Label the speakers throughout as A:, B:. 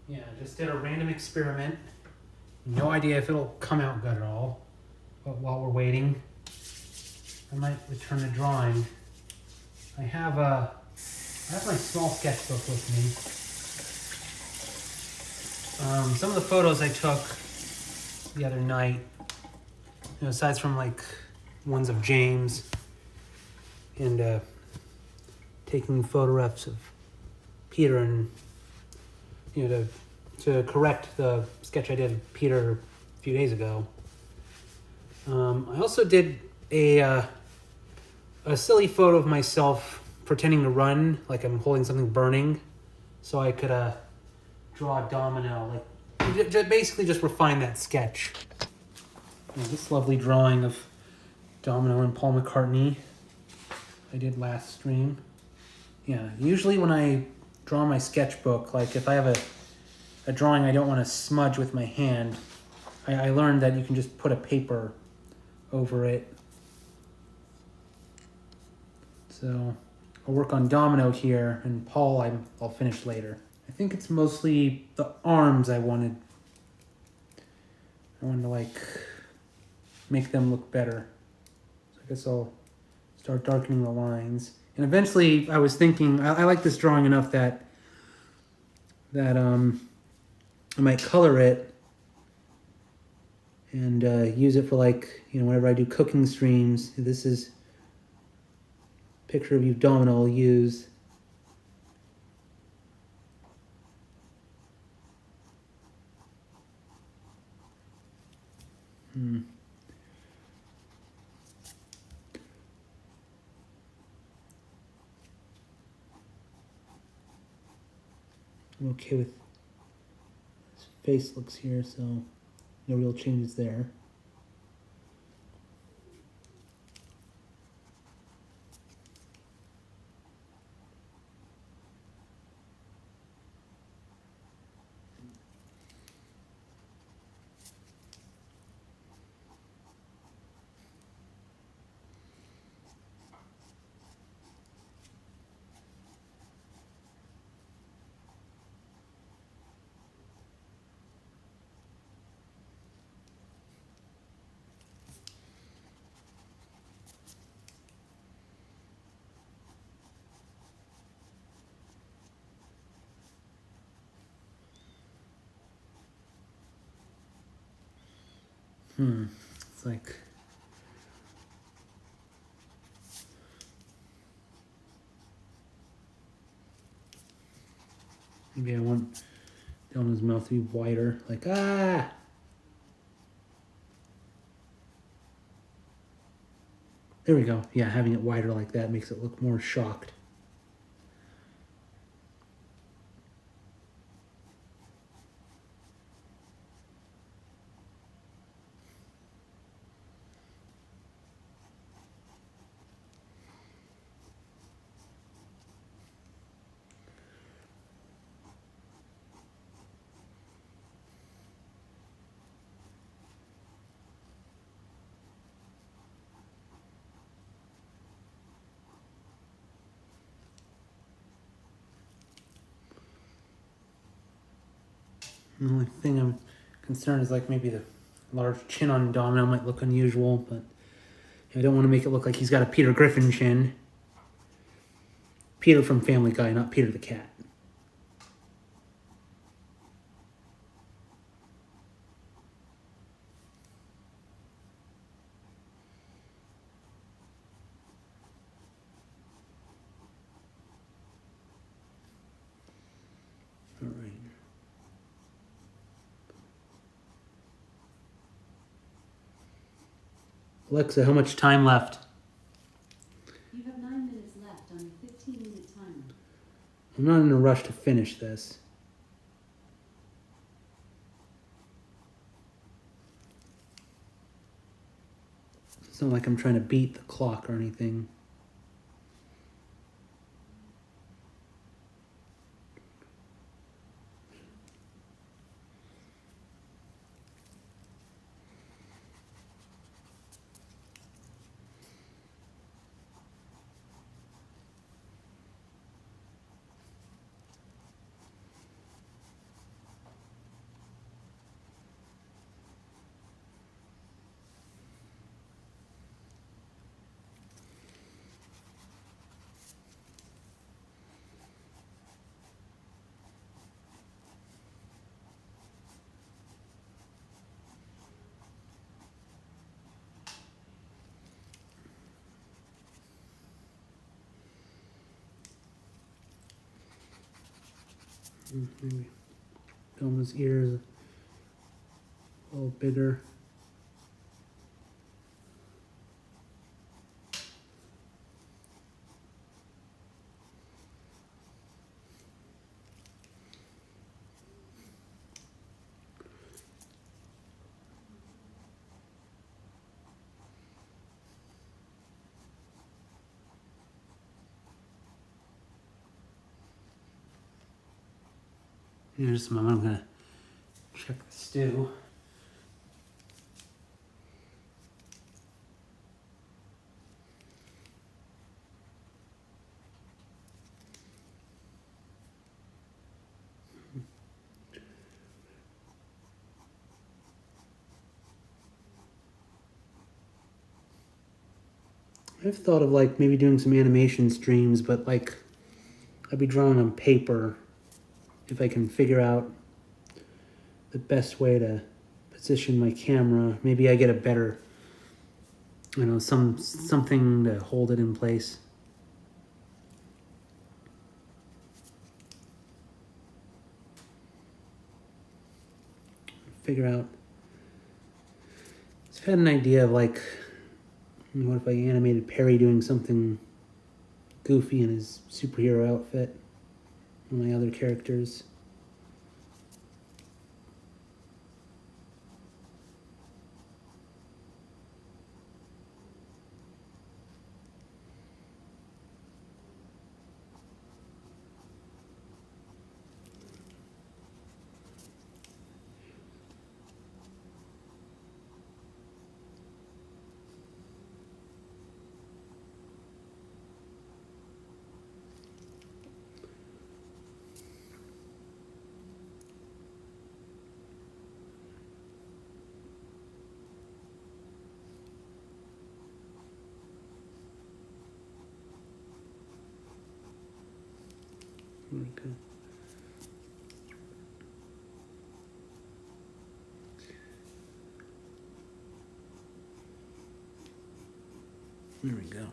A: Yeah, just did a random experiment. No idea if it'll come out good at all. But while we're waiting, I might return to drawing. I have my small sketchbook with me. Some of the photos I took the other night, aside from like ones of James and taking photographs of Peter and to correct the sketch I did of Peter a few days ago. I also did a silly photo of myself pretending to run, like I'm holding something burning, so I could draw a domino, like basically just refine that sketch. This lovely drawing of Domino and Paul McCartney I did last stream. Yeah, usually when I draw my sketchbook, like if I have a drawing I don't want to smudge with my hand, I learned that you can just put a paper over it. So I'll work on Domino here, and Paul I'll finish later. I think it's mostly the arms I wanted to like make them look better. So I guess I'll start darkening the lines. And eventually I was thinking, I like this drawing enough that I might color it and use it for like, whenever I do cooking streams. This is a picture of you, Domino, I'll use. I'm okay with his face looks here, so no real changes there. It's like maybe I want Domino's mouth to be wider, like ah. There we go. Yeah, having it wider like that makes it look more shocked. The only thing I'm concerned is like maybe the large chin on Domino might look unusual, but I don't want to make it look like he's got a Peter Griffin chin. Peter from Family Guy, not Peter the cat. All right. Alexa, how much time left?
B: You have 9 minutes left on your 15-minute timer.
A: I'm not in a rush to finish this. It's not like I'm trying to beat the clock or anything. Maybe Domino's ears a little bigger. In just a moment, I'm gonna check the stew. I've thought of like maybe doing some animation streams, but like I'd be drawing on paper if I can figure out the best way to position my camera. Maybe I get a better, something to hold it in place. Figure out. I've had an idea of like, what if I animated Perry doing something goofy in his superhero outfit? One of my other characters. Okay. There we go.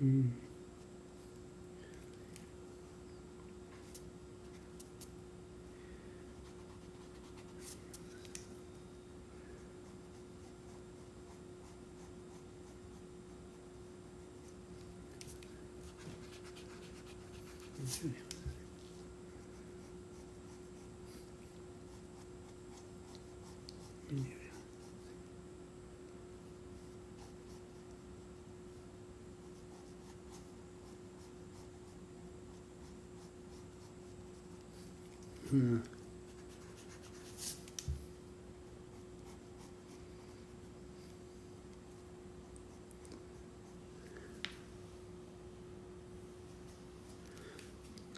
A: Mm-hmm. Okay. Hmm.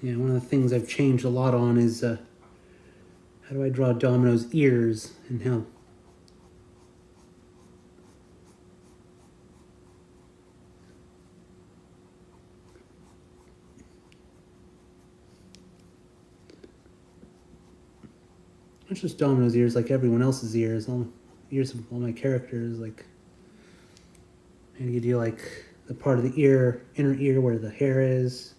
A: Yeah, one of the things I've changed a lot on is how do I draw Domino's ears and how. Not just Domino's ears, like everyone else's ears, all ears of all my characters, like maybe you do like the part of the ear, inner ear where the hair is.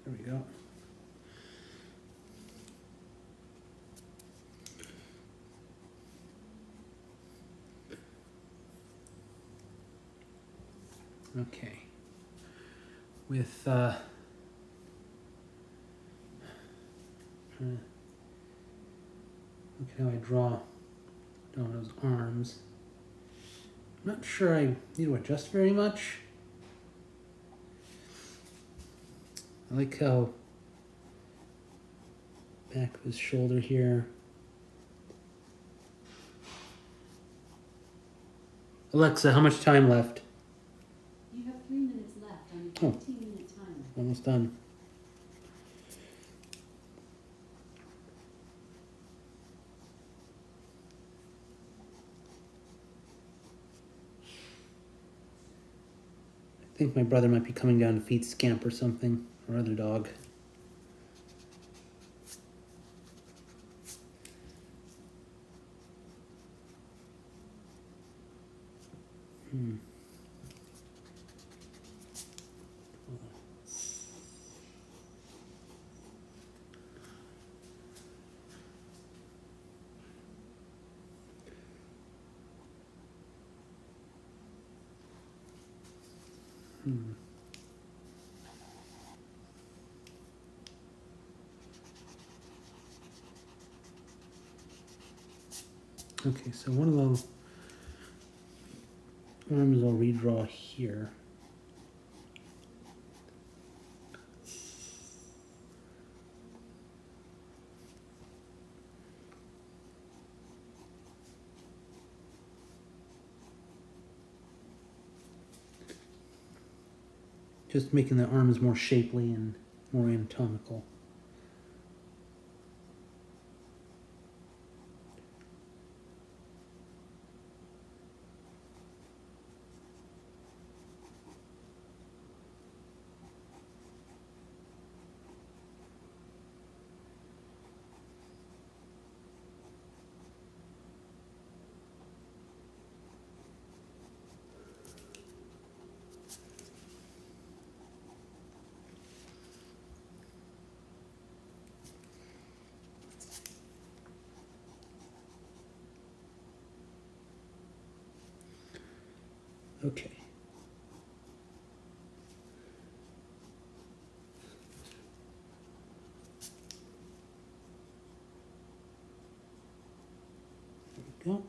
A: There we go. Okay. With look at how I draw Domino's arms. I'm not sure I need to adjust very much. I like how back of his shoulder here. Alexa, how much time left?
B: You have 3 minutes left on your 15-minute timer.
A: Almost done. I think my brother might be coming down to feed Scamp or something, or other dog. Okay, so one of those arms I'll redraw here. Just making the arms more shapely and more anatomical. Okay. There we go.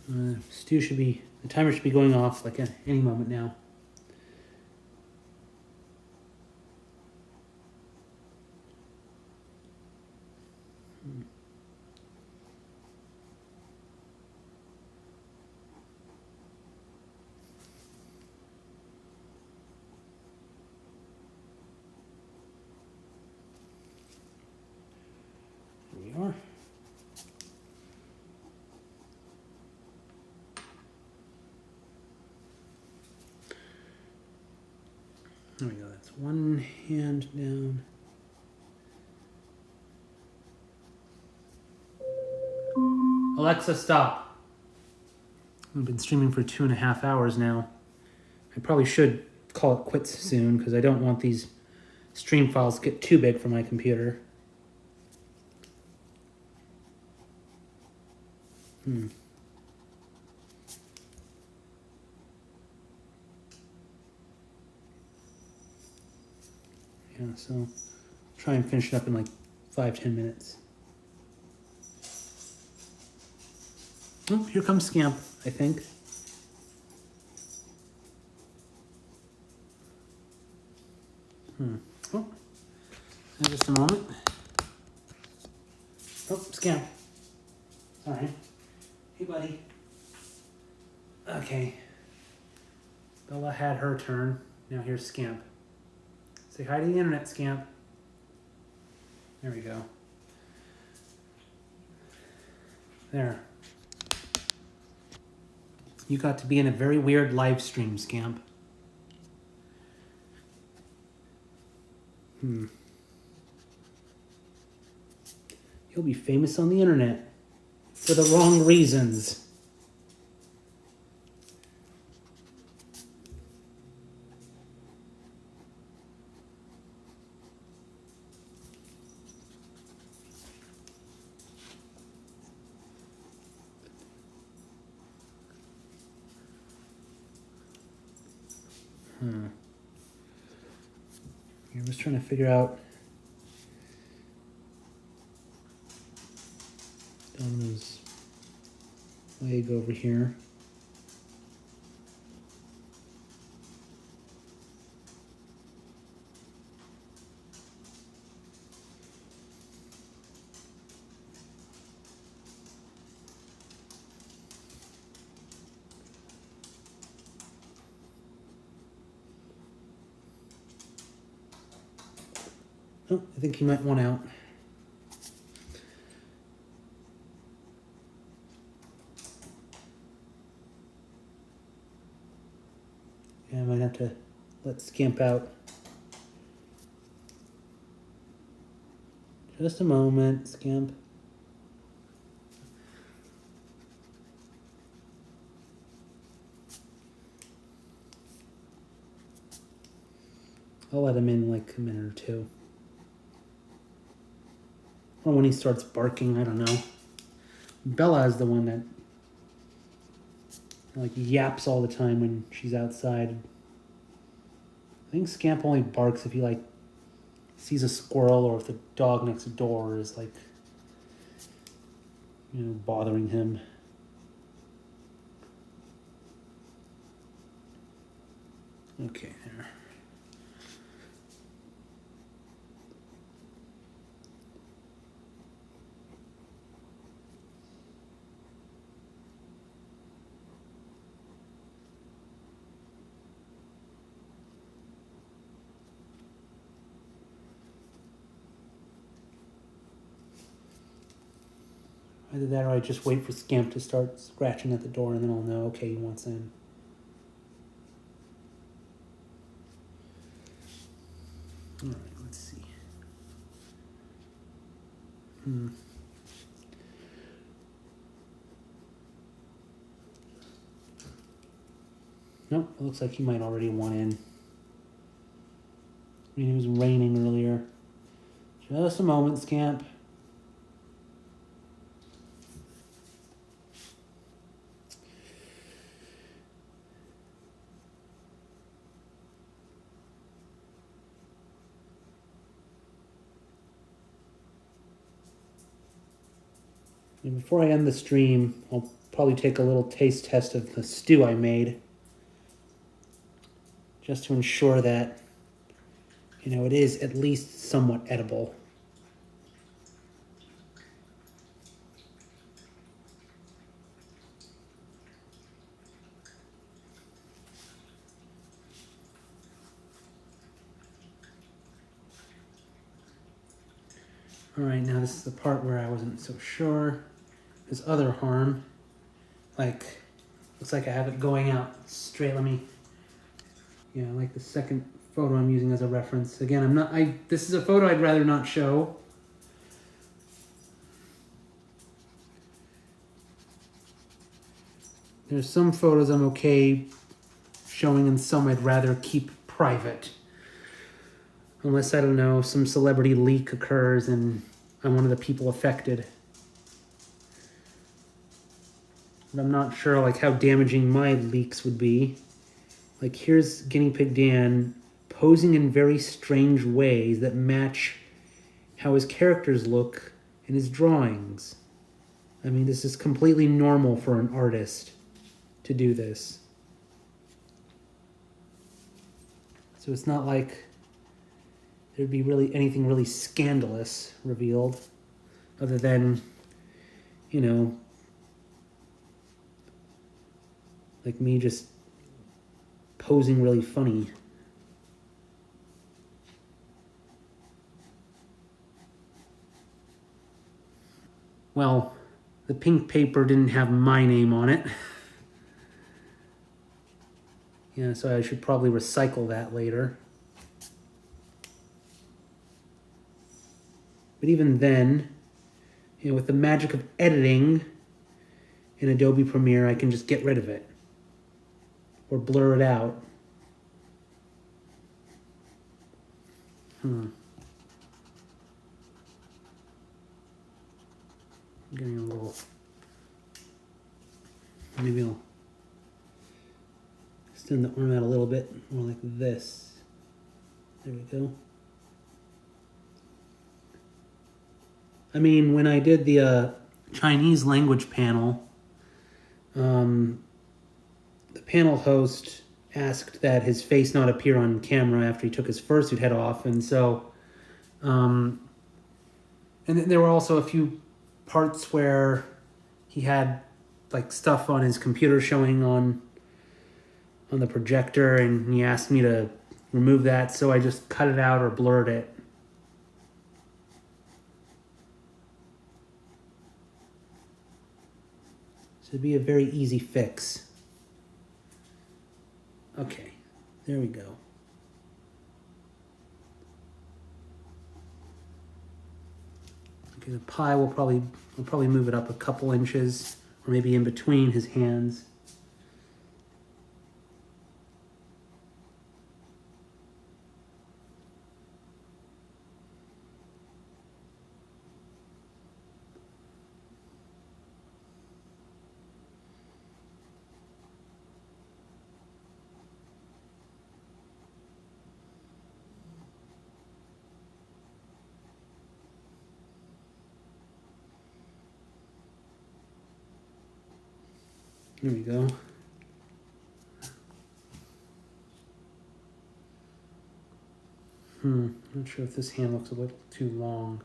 A: The timer should be going off like at any moment now. Here we are. There we go, that's one hand down. Alexa, stop. I've been streaming for 2.5 hours now. I probably should call it quits soon because I don't want these stream files to get too big for my computer. Yeah, so try and finish it up in like 5-10 minutes. Oh, here comes Scamp, I think. Oh, now just a moment. Oh, Scamp. Sorry. Hey, buddy. Okay. Bella had her turn. Now here's Scamp. Say hi to the internet, Scamp. There we go. There. You got to be in a very weird live stream, Scamp. You'll be famous on the internet for the wrong reasons. I'm just trying to figure out Domino's leg over here. Oh, I think he might want out. to let Scamp out. Just a moment, Scamp. I'll let him in like a minute or two. Or when he starts barking, I don't know. Bella is the one that like yaps all the time when she's outside. I think Scamp only barks if he like sees a squirrel or if the dog next door is like, you know, bothering him. Okay, there. Either that or I just wait for Scamp to start scratching at the door and then I'll know, okay, he wants in. Alright, let's see. Nope, it looks like he might already want in. I mean, it was raining earlier. Just a moment, Scamp. And before I end the stream, I'll probably take a little taste test of the stew I made. Just to ensure that, you know, it is at least somewhat edible. All right, now this is the part where I wasn't so sure. This other harm, like, looks like I have it going out straight. Let me, yeah, like the second photo I'm using as a reference. Again, this is a photo I'd rather not show. There's some photos I'm okay showing and some I'd rather keep private. Unless, I don't know, some celebrity leak occurs and I'm one of the people affected. But I'm not sure like how damaging my leaks would be. Like here's GuineaPigDan posing in very strange ways that match how his characters look in his drawings. I mean, this is completely normal for an artist to do this. So it's not like there'd be really anything really scandalous revealed other than, you know, like me just posing really funny. Well, the pink paper didn't have my name on it. Yeah, so I should probably recycle that later. But even then, you know, with the magic of editing in Adobe Premiere, I can just get rid of it. Or blur it out. I'm getting a little... Maybe I'll extend the arm out a little bit, more like this. There we go. I mean, when I did the Chinese language panel, the panel host asked that his face not appear on camera after he took his fursuit head off, and so, and there were also a few parts where he had like stuff on his computer showing on the projector, and he asked me to remove that, so I just cut it out or blurred it. So it'd be a very easy fix. Okay, There we go. Okay, the pie will probably move it up a couple inches, or maybe in between his hands. There we go. Not sure if this hand looks a little too long.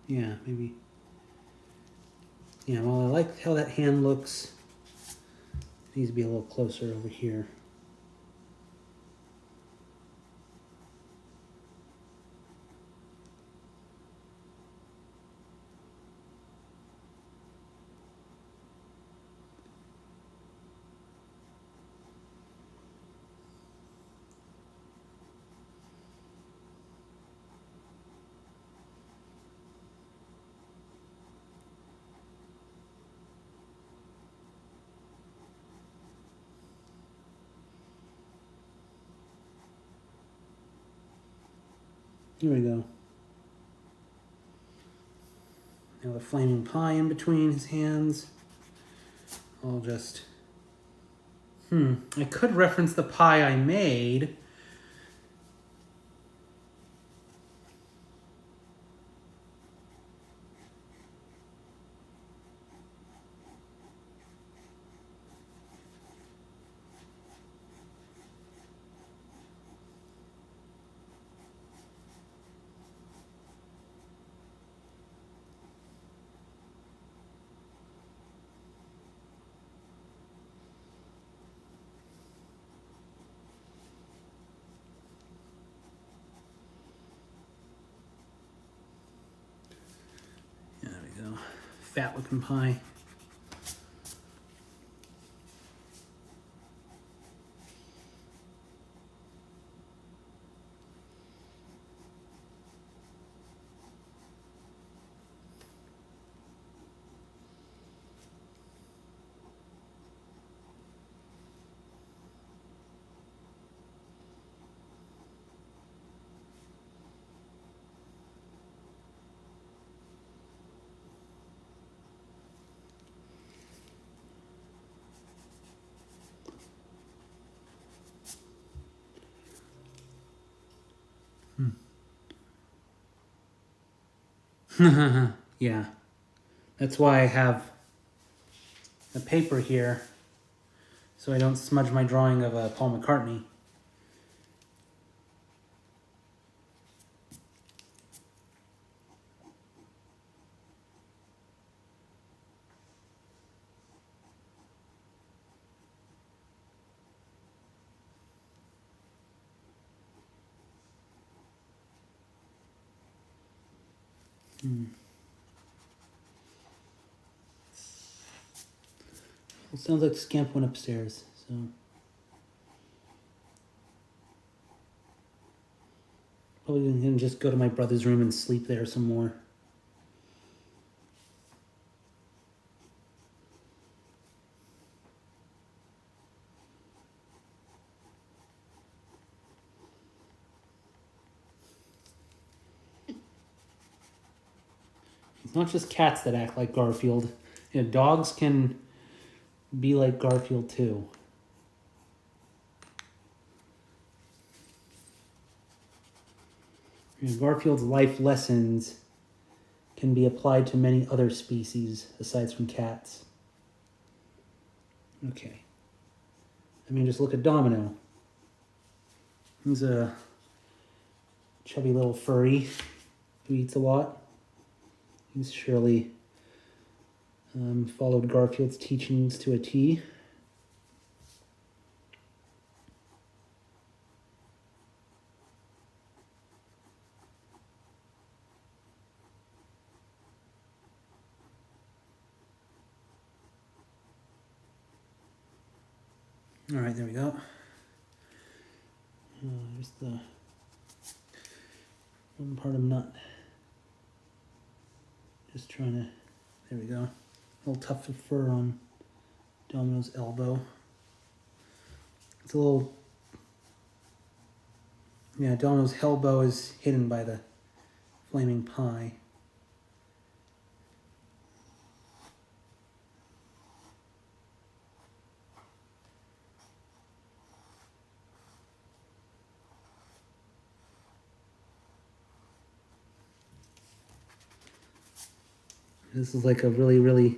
A: Yeah, maybe. Yeah, well, I like how that hand looks. It needs to be a little closer over here. Here we go. Now the flaming pie in between his hands. I'll just... I could reference the pie I made. There we go. Fat looking pie. Yeah, that's why I have the paper here, so I don't smudge my drawing of Paul McCartney. It sounds like Scamp went upstairs, so... Probably gonna just go to my brother's room and sleep there some more. It's not just cats that act like Garfield. You know, dogs can be like Garfield too. You know, Garfield's life lessons can be applied to many other species aside from cats. Okay. I mean, just look at Domino. He's a chubby little furry who eats a lot. He's surely followed Garfield's teachings to a T. All right, there we go. Just the one part I'm not just trying to, there we go. A little tuft of fur on Domino's elbow. It's a little, yeah, Domino's elbow is hidden by the flaming pie. This is like a really, really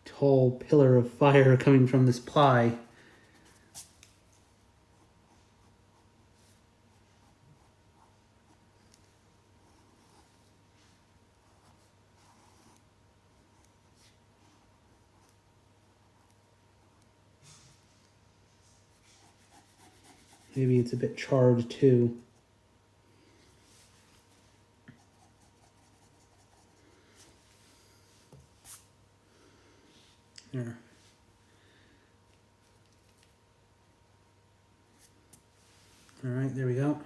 A: tall pillar of fire coming from this pie. Maybe it's a bit charred too. There. All right, there we go.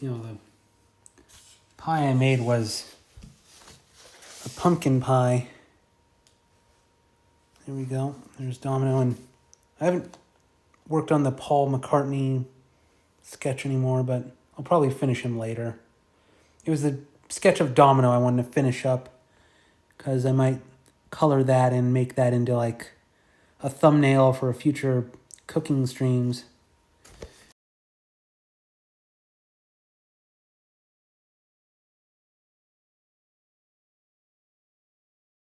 A: You know, the pie I made was a pumpkin pie. There we go. There's Domino, and I haven't worked on the Paul McCartney sketch anymore, but I'll probably finish him later. It was the sketch of Domino I wanted to finish up because I might color that and make that into like a thumbnail for future cooking streams.